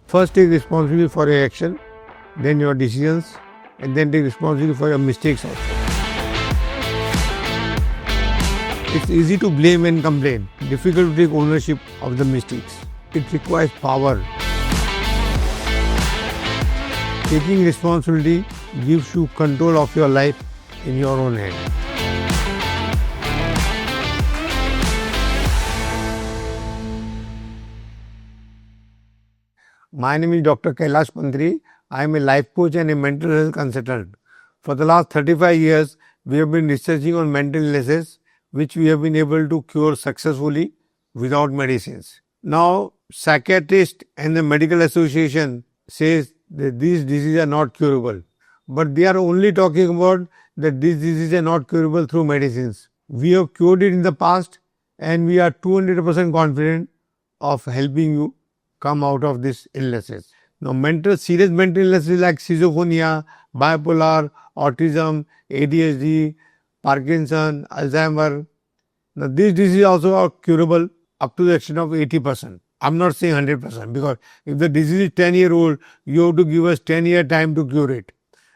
First, take responsibility for your action, then your decisions, and then take responsibility for your mistakes also. It's easy to blame and complain, difficult to take ownership of the mistakes. It requires power. Taking responsibility gives you control of your life in your own hand. My name is Dr. Kailash Mantry. I am a life coach and a mental health consultant. For the last 35 years, we have been researching on mental illnesses which we have been able to cure successfully without medicines. Now, psychiatrists and the medical association says that these diseases are not curable. But they are only talking about that these diseases are not curable through medicines. We have cured it in the past and we are 200% confident of helping you come out of these illnesses. Now, serious mental illnesses like schizophrenia, bipolar, autism, ADHD, Parkinson, Alzheimer. Now, these diseases also are curable up to the extent of 80%. I'm not saying 100% because if the disease is 10-year-old, you have to give us 10-year time to cure it.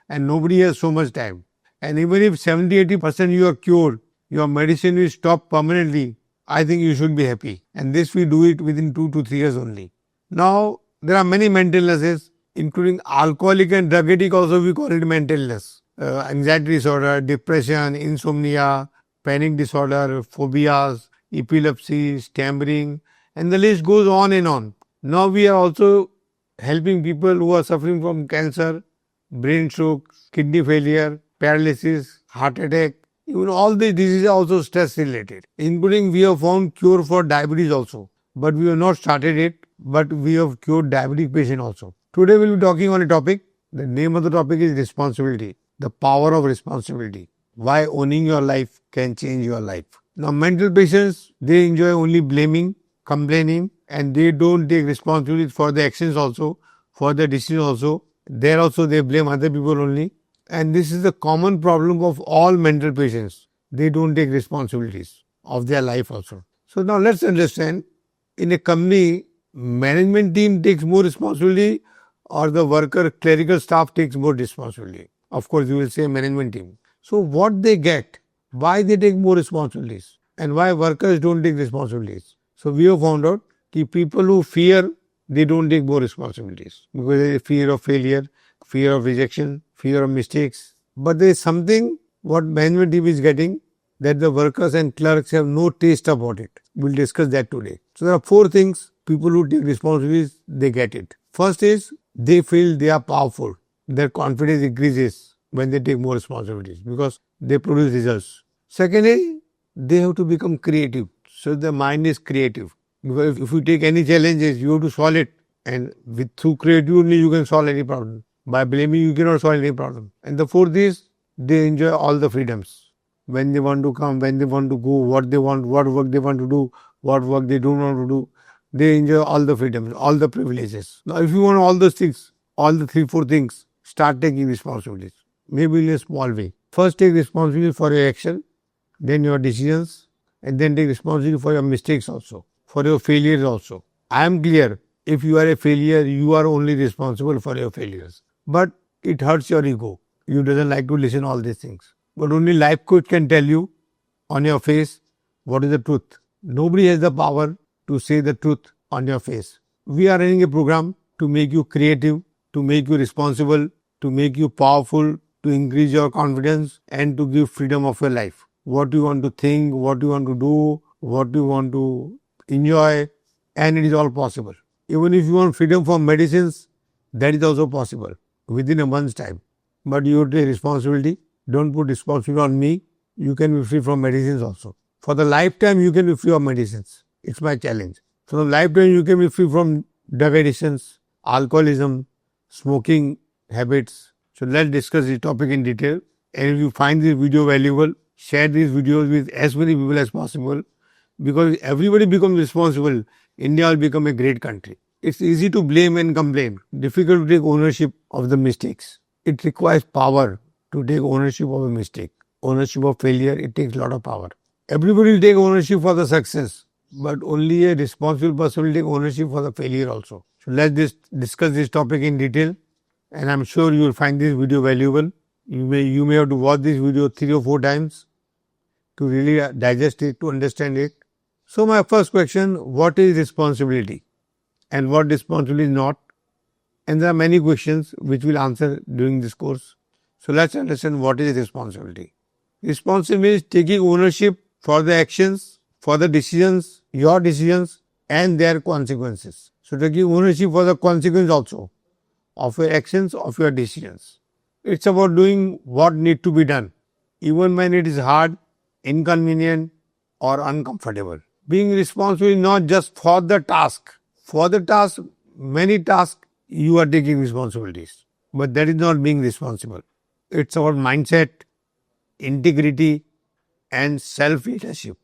And nobody has so much time. And even if 70-80% you are cured, your medicine will stop permanently, I think you should be happy. And this we do it within 2 to 3 years only. Now, there are many mental illnesses, including alcoholic and drug addict also we call it mental illness. Anxiety disorder, depression, insomnia, panic disorder, phobias, epilepsy, stammering, and the list goes on and on. Now we are also helping people who are suffering from cancer, brain stroke, kidney failure, paralysis, heart attack. Even all these diseases are also stress related, including we have found cure for diabetes also. But we have not started it, but we have cured diabetic patient also. Today we will be talking on a topic. The name of the topic is responsibility, the power of responsibility. Why owning your life can change your life. Now mental patients, they enjoy only blaming, complaining, and they don't take responsibility for the actions also, for the decisions also. There also they blame other people only. And this is the common problem of all mental patients. They don't take responsibilities of their life also. So now let's understand, in a company, management team takes more responsibility or the worker, clerical staff takes more responsibility. Of course, you will say management team. So what they get, why they take more responsibilities and why workers don't take responsibilities. So we have found out that people who fear, they don't take more responsibilities because there is fear of failure, fear of rejection, fear of mistakes. But there is something what management team is getting that the workers and clerks have no taste about it. We'll discuss that today. So there are 4 things people who take responsibilities, they get it. First is they feel they are powerful. Their confidence increases when they take more responsibilities because they produce results. Secondly, they have to become creative. So the mind is creative. Because if you take any challenges, you have to solve it. And through creativity only you can solve any problem. By blaming, you cannot solve any problem. And the 4th is they enjoy all the freedoms. When they want to come, when they want to go, what they want, what work they want to do, what work they don't want to do. They enjoy all the freedoms, all the privileges. Now, if you want all those things, all the 3-4 things, start taking responsibilities. Maybe in a small way. First, take responsibility for your action, then your decisions, and then take responsibility for your mistakes also, for your failures also. I am clear, if you are a failure, you are only responsible for your failures. But it hurts your ego. You doesn't like to listen all these things. But only life coach can tell you on your face what is the truth. Nobody has the power to say the truth on your face. We are running a program to make you creative, to make you responsible, to make you powerful, to increase your confidence and to give freedom of your life. What you want to think, what you want to do, what you want to enjoy, and it is all possible. Even if you want freedom from medicines, that is also possible within a month's time. But you have to take responsibility. Don't put responsibility on me. You can be free from medicines also. For the lifetime, you can be free of medicines. It's my challenge. For the lifetime, you can be free from drug addictions, alcoholism, smoking habits. So let's discuss this topic in detail. And if you find this video valuable, share these videos with as many people as possible. Because if everybody becomes responsible, India will become a great country. It's easy to blame and complain. Difficult to take ownership of the mistakes. It requires power to take ownership of a mistake. Ownership of failure, it takes a lot of power. Everybody will take ownership for the success, but only a responsible person will take ownership for the failure also. So So let's discuss this topic in detail, and I'm sure you will find this video valuable. You may have to watch this video 3 or 4 times to really digest it, to understand it. So my first question, what is responsibility and what responsibility is not? And there are many questions which we'll answer during this course. So let's understand what is responsibility. Responsibility is taking ownership for the actions, for the decisions, your decisions and their consequences. So taking ownership for the consequence also of your actions, of your decisions. It's about doing what needs to be done, even when it is hard, inconvenient or uncomfortable. Being responsible is not just for the task. For the task, many tasks you are taking responsibilities, but that is not being responsible. It's about mindset, integrity and self-leadership.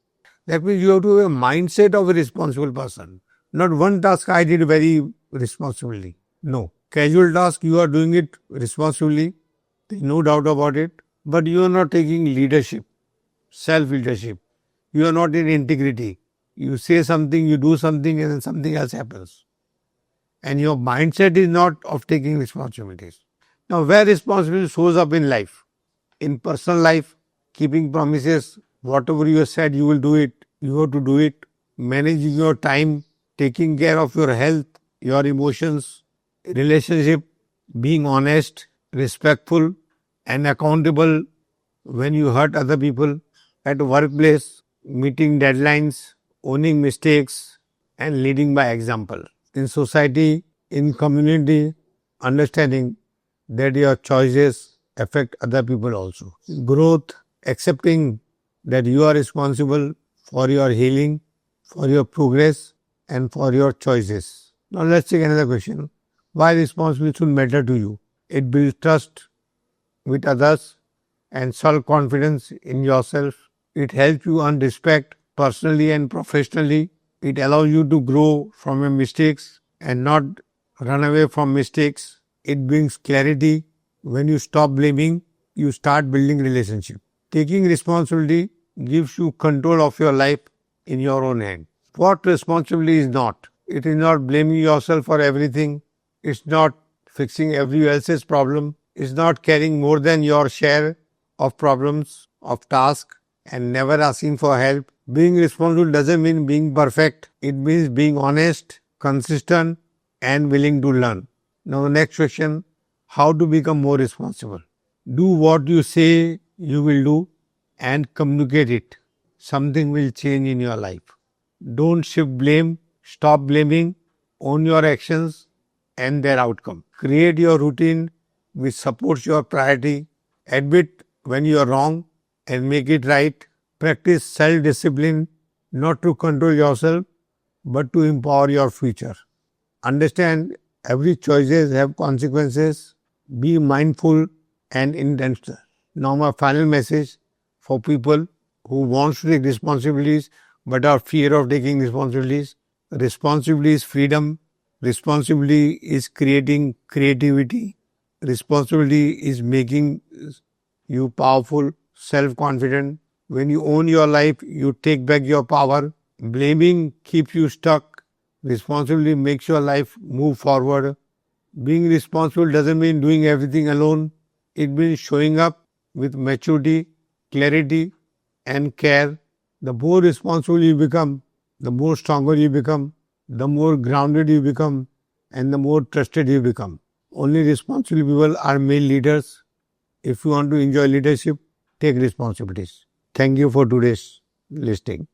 That means you have to have a mindset of a responsible person. Not one task I did very responsibly. No. Casual task, you are doing it responsibly. There is no doubt about it. But you are not taking leadership, self-leadership. You are not in integrity. You say something, you do something and then something else happens. And your mindset is not of taking responsibilities. Now, where responsibility shows up in life? In personal life, keeping promises, whatever you have said, you will do it. You have to do it. Managing your time, taking care of your health, your emotions, relationship, being honest, respectful and accountable when you hurt other people. At workplace, meeting deadlines, owning mistakes and leading by example. In society, in community, understanding that your choices affect other people also. Growth, accepting that you are responsible for your healing, for your progress and for your choices. Now let's take another question. Why responsibility should matter to you? It builds trust with others and self-confidence in yourself. It helps you earn respect personally and professionally. It allows you to grow from your mistakes and not run away from mistakes. It brings clarity. When you stop blaming, you start building relationship. Taking responsibility gives you control of your life in your own hand. What responsibility is not? It is not blaming yourself for everything. It's not fixing everyone else's problem. It's not carrying more than your share of problems, of tasks and never asking for help. Being responsible doesn't mean being perfect. It means being honest, consistent and willing to learn. Now the next question, how to become more responsible? Do what you say you will do and communicate it. Something will change in your life. Don't shift blame, stop blaming, own your actions and their outcome. Create your routine which supports your priority. Admit when you are wrong and make it right. Practice self-discipline, not to control yourself, but to empower your future. Understand every choices have consequences. Be mindful and intentional. Now my final message for people who want to take responsibilities but are fear of taking responsibilities. Responsibility is freedom. Responsibility is creating creativity. Responsibility is making you powerful, self-confident. When you own your life, you take back your power. Blaming keeps you stuck. Responsibility makes your life move forward. Being responsible doesn't mean doing everything alone. It means showing up with maturity, clarity and care. The more responsible you become, the more stronger you become, the more grounded you become and the more trusted you become. Only responsible people are male leaders. If you want to enjoy leadership, take responsibilities. Thank you for today's listening.